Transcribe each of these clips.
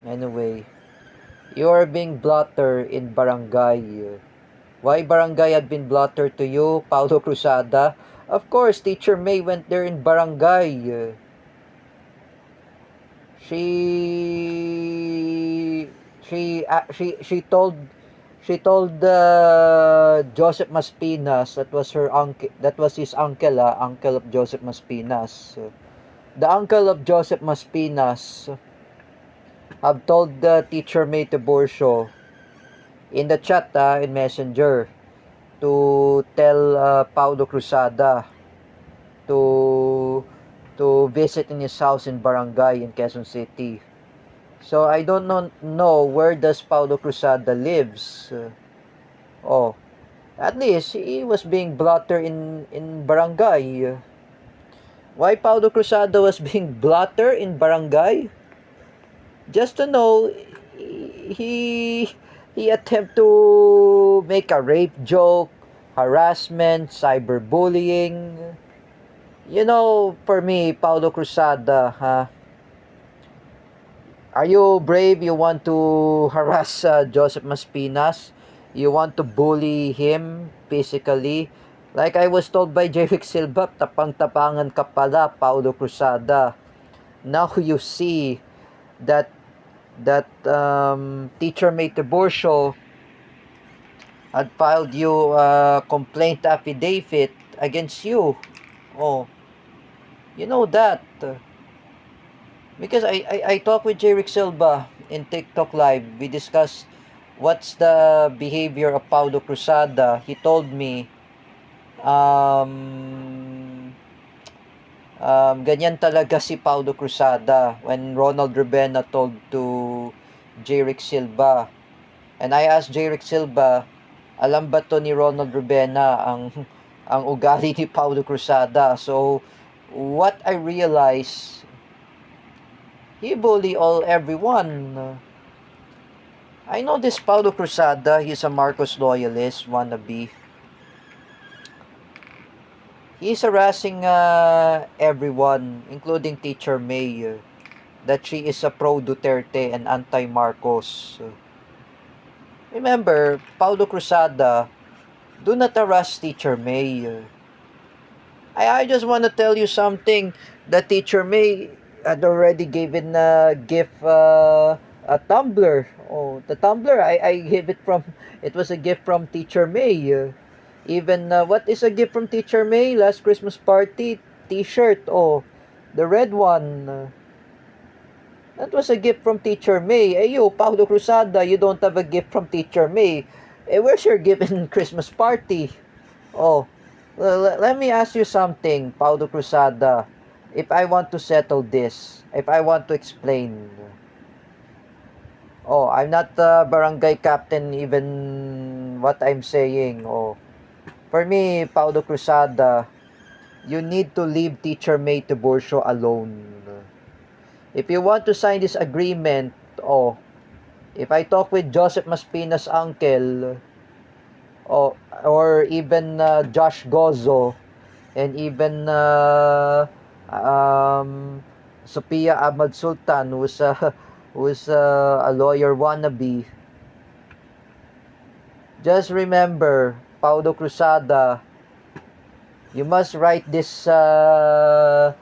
Anyway, you are being blotter in barangay. Why barangay had been blotter to you, Paulo Cruzada? Of course, Teacher May went there in barangay. She she told Joseph Maspinas, that was her uncle, that was his uncle, uncle of Joseph Maspinas. The uncle of Joseph Maspinas have told the Teacher May Tiburcio in the chat, in Messenger, to tell Paulo Cruzada to visit in his house in Barangay in Quezon City. So I don't know where does Paulo Cruzada lives. Oh, at least he was being blotter in Barangay. Why Paulo Cruzada was being blotter in Barangay? Just to know, he he attempt to make a rape joke, harassment, cyberbullying. You know, for me, Paulo Cruzada, are you brave? You want to harass Joseph Maspinas? You want to bully him physically? Like I was told by Jeric Silva, tapang-tapangan ka pala, Paulo Cruzada. Now you see that Teacher May Tiburcio had filed you a complaint affidavit against you. Oh, you know that. Because I talked with Jeric Silva in TikTok Live. We discussed what's the behavior of Paulo Cruzada. He told me, ganyan talaga si Paulo Cruzada. When Ronald Rubena told to Jeric Silva. And I asked Jeric Silva, alam ba to ni Ronald Rubena ang ugali ni Paulo Cruzada? So, what I realized, he bully everyone. I know this Paulo Cruzada, he's a Marcos loyalist, wannabe. He's harassing everyone, including Teacher May, that she is a pro-Duterte and anti-Marcos. Remember, Paulo Cruzada, do not harass Teacher May. I just want to tell you something. The Teacher May had already given a gift, a tumbler. Oh, the tumbler, I gave it from, it was a gift from Teacher May. Even, what is a gift from Teacher May? Last Christmas party, t-shirt. Oh, the red one. That was a gift from Teacher May. Eh, you, Paulo Cruzada, you don't have a gift from Teacher May. Eh, where's your gift in Christmas party? Oh, let me ask you something, Paulo Cruzada. If I want to settle this, if I want to explain. Oh, I'm not the barangay captain even what I'm saying. Oh, for me, Paulo Cruzada, you need to leave Teacher May Tiburcio alone. If you want to sign this agreement, oh, if I talk with Joseph Maspina's uncle, or even Josh Gozo, and even Sophia Ahmad Sultan, who's a lawyer wannabe, just remember, Paulo Cruzada, you must write this um,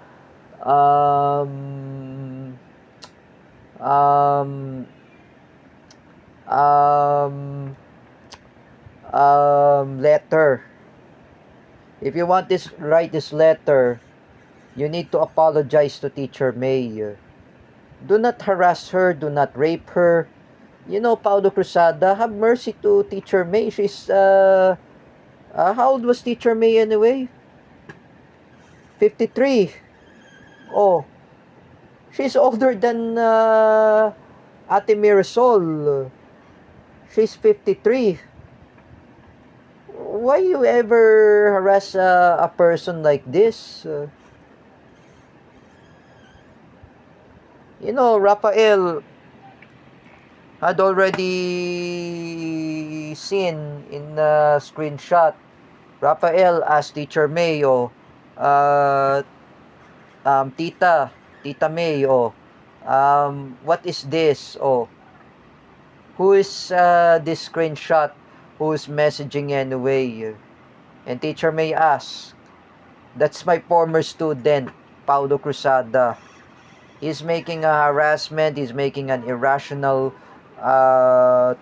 um, um, letter. If you want this, write this letter. You need to apologize to Teacher May. Do not harass her. Do not rape her. You know, Paulo Cruzada, have mercy to Teacher May. She's, how old was Teacher May anyway? 53. Oh, she's older than Ate Mirasol. She's 53. Why you ever harass a person like this? You know, Rafael had already seen in a screenshot. Rafael asked Teacher Mayo, Tita Mayo, What is this? Oh, who is this screenshot? Who's messaging anyway? And teacher may ask, that's my former student, Paulo Cruzada. He's making a harassment, he's making an irrational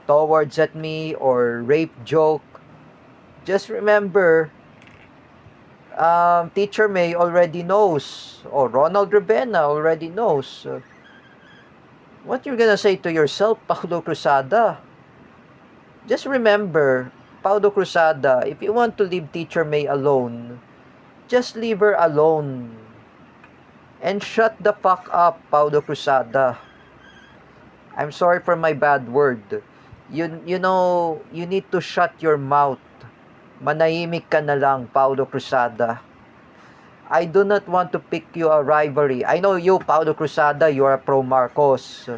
towards at me or rape joke. Just remember, Teacher May already knows, or Ronald Rebena already knows what you're gonna say to yourself, Paulo Cruzada. Just remember, Paulo Cruzada, if you want to leave Teacher May alone, just leave her alone. And shut the fuck up, Paulo Cruzada. I'm sorry for my bad word. You know, you need to shut your mouth. Manahimik ka na lang, Paulo Cruzada. I do not want to pick you a rivalry. I know you, Paulo Cruzada, you are a pro Marcos.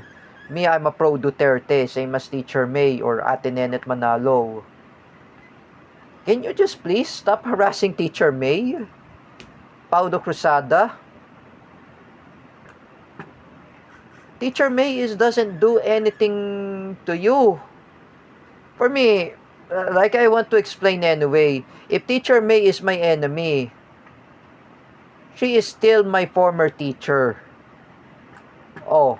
Me, I'm a pro Duterte, same as Teacher May or Ate Nenet Manalo. Can you just please stop harassing Teacher May? Paulo Cruzada? Teacher May doesn't do anything to you. For me, like I want to explain anyway, if Teacher May is my enemy, she is still my former teacher. Oh,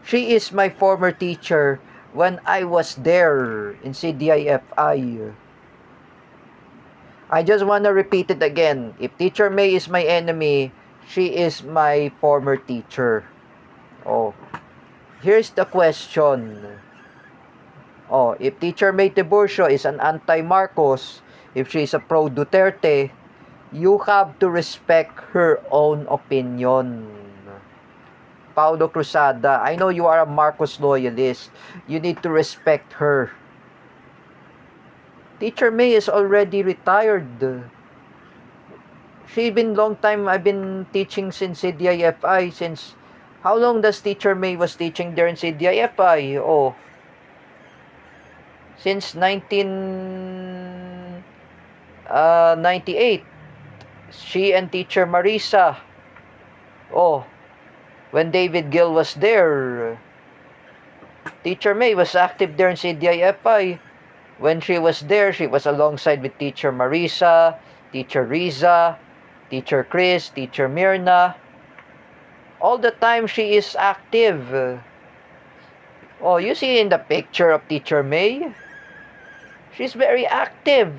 she is my former teacher when I was there in CDIFI. I just want to repeat it again. If Teacher May is my enemy, she is my former teacher. Oh, here's the question. Oh, if Teacher May Tiburcio is an anti-Marcos, if she is a pro-Duterte, you have to respect her own opinion. Paulo Cruzada, I know you are a Marcos loyalist. You need to respect her. Teacher May is already retired. She's been long time, I've been teaching since CDIFI, since, how long does Teacher May was teaching there in CDIFI? Oh, since 1998. She and Teacher Marisa. Oh, when David Gill was there, Teacher May was active there in CDIFI. When she was there, she was alongside with Teacher Marisa, Teacher Riza, Teacher Chris, Teacher Mirna. All the time she is active. Oh, you see in the picture of Teacher May? She's very active.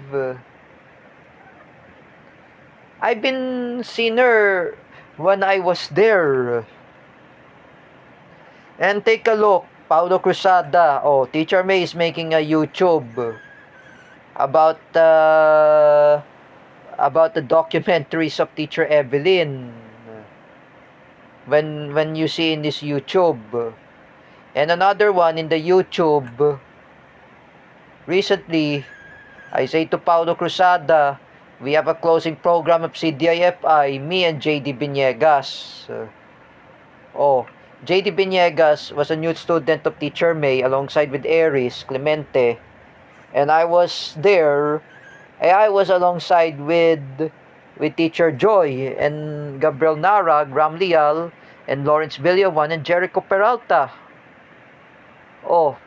I've been seen her when I was there. And take a look, Paulo Cruzada. Oh, Teacher May is making a YouTube about the documentaries of Teacher Evelyn. When you see in this YouTube. And another one in the YouTube. Recently, I say to Paulo Cruzada, we have a closing program of CDIFI, me and JD Biniegas. Oh, JD Biniegas was a new student of Teacher May alongside with Aries, Clemente. And I was there, I was alongside with Teacher Joy and Gabriel Nara, Gram Leal, and Lawrence Villawan and Jericho Peralta. Oh,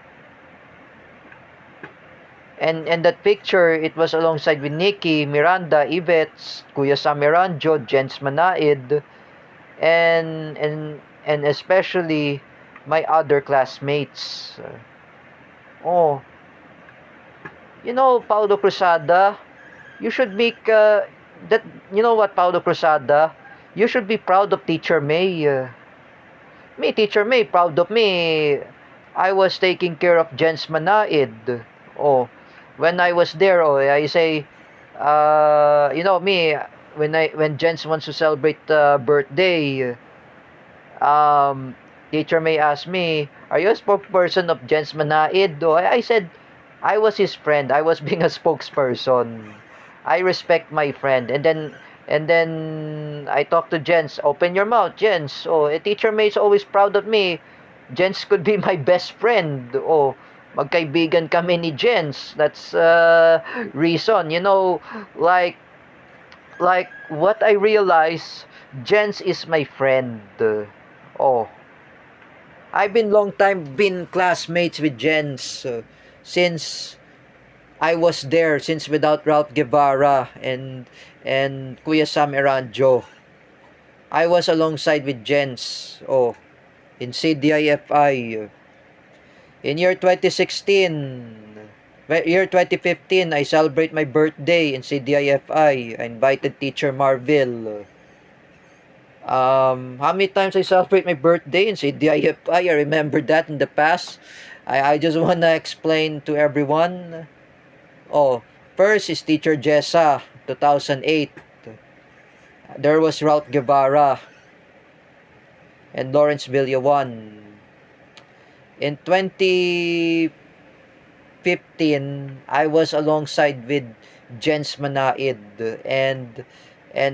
and that picture, it was alongside with Nikki, Miranda, Yvette, Kuya Samiranjo, Jens Manaid, and especially my other classmates. Oh, you know, Paulo Cruzada, you should make that. You know what, Paulo Cruzada, you should be proud of Teacher May. Me, Teacher May, proud of me. I was taking care of Jens Manaid. Oh, when I was there, oh, I say, you know me, when Jens wants to celebrate birthday, Teacher May ask me, "Are you a spokesperson of Jens Manaid?" Oh, I said, I was his friend. I was being a spokesperson. I respect my friend, and then I talked to Jens. Open your mouth, Jens. Oh, Teacher May is always proud of me. Jens could be my best friend. Oh, magkaibigan kami ni Jens. That's reason. You know, like what I realize, Jens is my friend. Oh, I've been long time been classmates with Jens since I was there, since without Ralph Guevara and Kuya Sam Eranjo. I was alongside with Jens in CDIFI. In year 2016, year 2015, I celebrate my birthday in CDIFI. I invited Teacher Marvel. How many times I celebrate my birthday in CDIFI? I remember that in the past. I just want to explain to everyone. First is Teacher Jessa, 2008. There was Ralph Guevara and Lawrence Villawan. In 2015, I was alongside with Jens Manaid and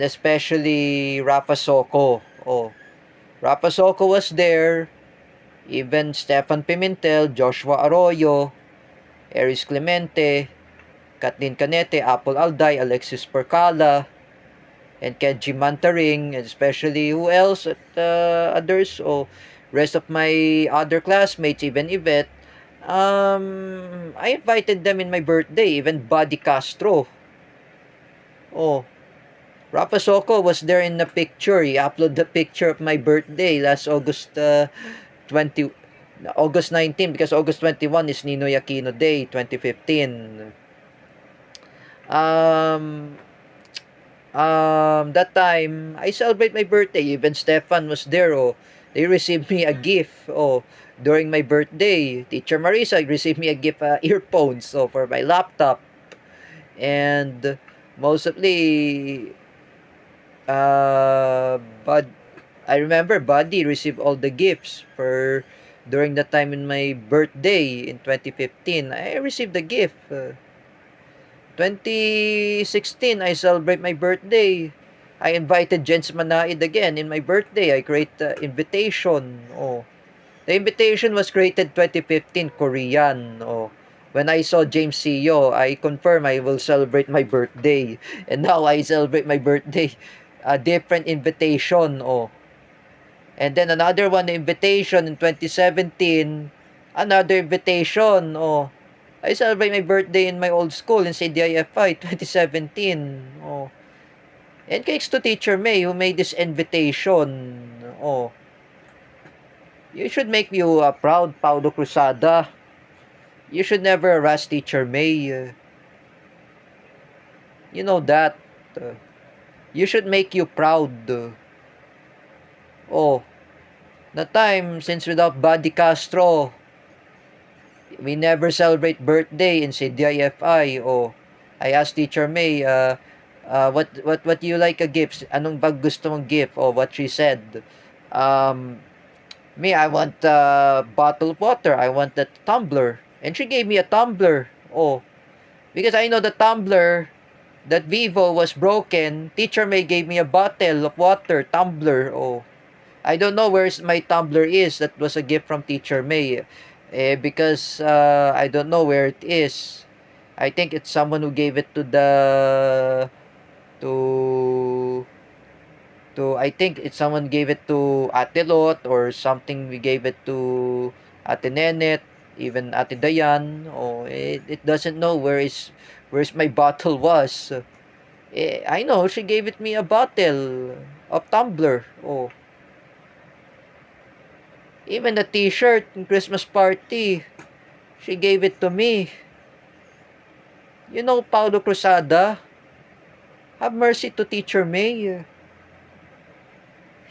especially Rafa Soco. Rafa Soco was there. Even Stefan Pimentel, Joshua Arroyo, Eris Clemente, Kathleen Canete, Apple Alday, Alexis Percala, and Kenji Mantaring, and especially who else at others, rest of my other classmates, even Yvette. I invited them in my birthday, even Buddy Castro. Rafa Soco was there in the picture. He uploaded the picture of my birthday last August 20 August 19, because August 21 is Ninoy Aquino Day 2015. That time I celebrate my birthday. Even Stefan was there. They received me a gift. During my birthday, Teacher Marisa received me a gift, earphones. For my laptop, and mostly, but I remember Buddy received all the gifts for during the time in my birthday in 2015. I received the gift. 2016, I celebrate my birthday. I invited Jens Manaid again in my birthday. I create the invitation. The invitation was created 2015 Korean. When I saw James CEO, I confirm I will celebrate my birthday. And now I celebrate my birthday. A different invitation. And then another one invitation in 2017. Another invitation. I celebrate my birthday in my old school in CDIFI 2017. And thanks to Teacher May who made this invitation. You should make you proud, Paulo Cruzada. You should never harass Teacher May. You know that. You should make you proud. The time since without Buddy Castro, we never celebrate birthday in CDIFI. I asked Teacher May, what do you like a gift? Anong bag gusto mong gift? What she said. Me, I want a bottle of water. I want that tumbler. And she gave me a tumbler. Because I know the tumbler that Vivo was broken. Teacher May gave me a bottle of water, tumbler. I don't know where my tumbler is. That was a gift from Teacher May. Because I don't know where it is. I think it's someone who gave it to I think it's someone gave it to Ate Lot, or something we gave it to Ate Nenet, even Ate Dayan. It doesn't know where's my bottle was. I know she gave it me a bottle of tumbler. Even the t-shirt in Christmas party, she gave it to me. You know, Paulo Cruzada, have mercy to Teacher May.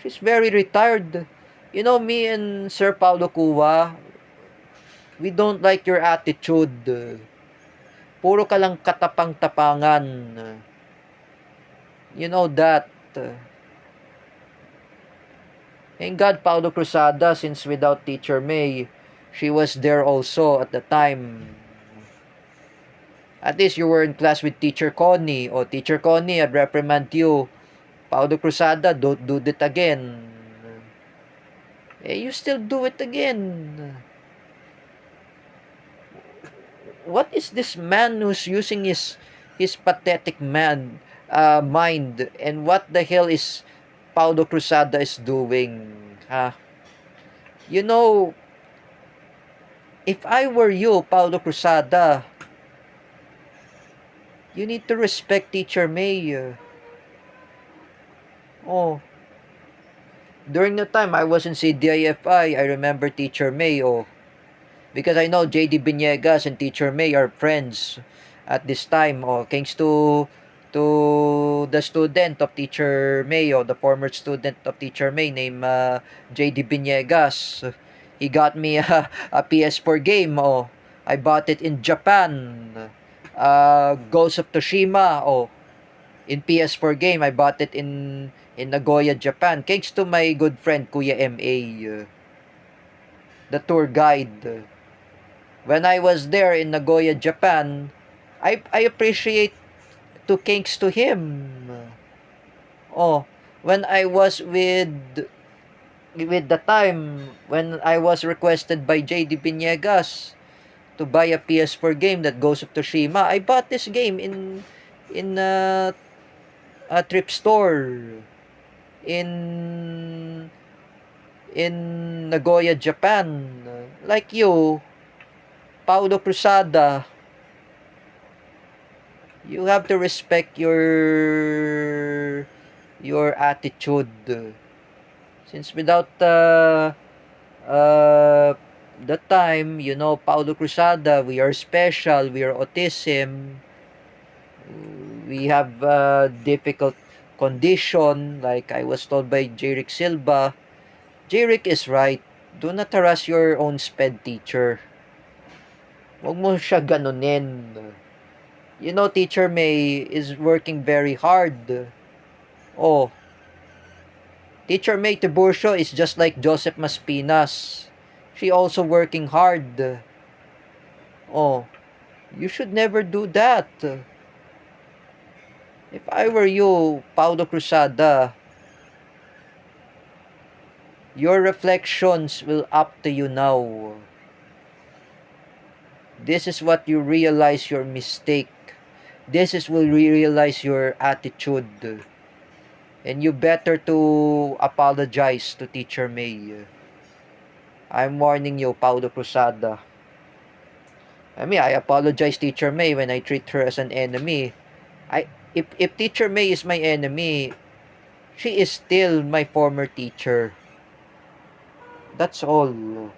She's very retired. You know, me and Sir Paulo Cuva, we don't like your attitude. Puro ka lang katapang-tapangan. You know that. Thank God, Paulo Cruzada, since without Teacher May, she was there also at the time. At least you were in class with Teacher Connie. Teacher Connie, I'd reprimand you. Paulo Cruzada, don't do it again. You still do it again. What is this man who's using his pathetic mind, and what the hell is Paulo Cruzada is doing? You know, if I were you, Paulo Cruzada, you need to respect Teacher May. Oh, during the time I was in CDIFI, I remember Teacher May. Oh, because I know JD Biniegas and Teacher May are friends at this time. Oh, thanks to the student of Teacher May, the former student of Teacher May named JD Biniegas. He got me a PS4 game. Oh, I bought it in Japan. Ghost of Tsushima. Oh, in PS4 game, I bought it in Nagoya, Japan. Thanks to my good friend Kuya MA, the tour guide. When I was there in Nagoya, Japan, I appreciate to thanks to him. Oh, when I was with the time when I was requested by JD Biniegas to buy a PS4 game that Ghost of Tsushima, I bought this game in a trip store in Nagoya, Japan. Like you, Paulo Cruzada, you have to respect your attitude. Since without the time, you know, Paulo Cruzada, we are special, we are autism, we have difficult condition, like I was told by Jerick Silva. Jerick is right. Do not harass your own sped teacher. Huwag mo siya ganunin. You know, Teacher May is working very hard. Oh, Teacher May Tiburcio is just like Joseph Maspinas. She also working hard. Oh, you should never do that. If I were you, Paulo Cruzada, your reflections will up to you now. This is what you realize your mistake. This is will realize your attitude. And you better to apologize to Teacher May. I'm warning you, Paulo Cruzada. I mean, I apologize, Teacher May, when I treat her as an enemy. If Teacher May is my enemy, she is still my former teacher. That's all.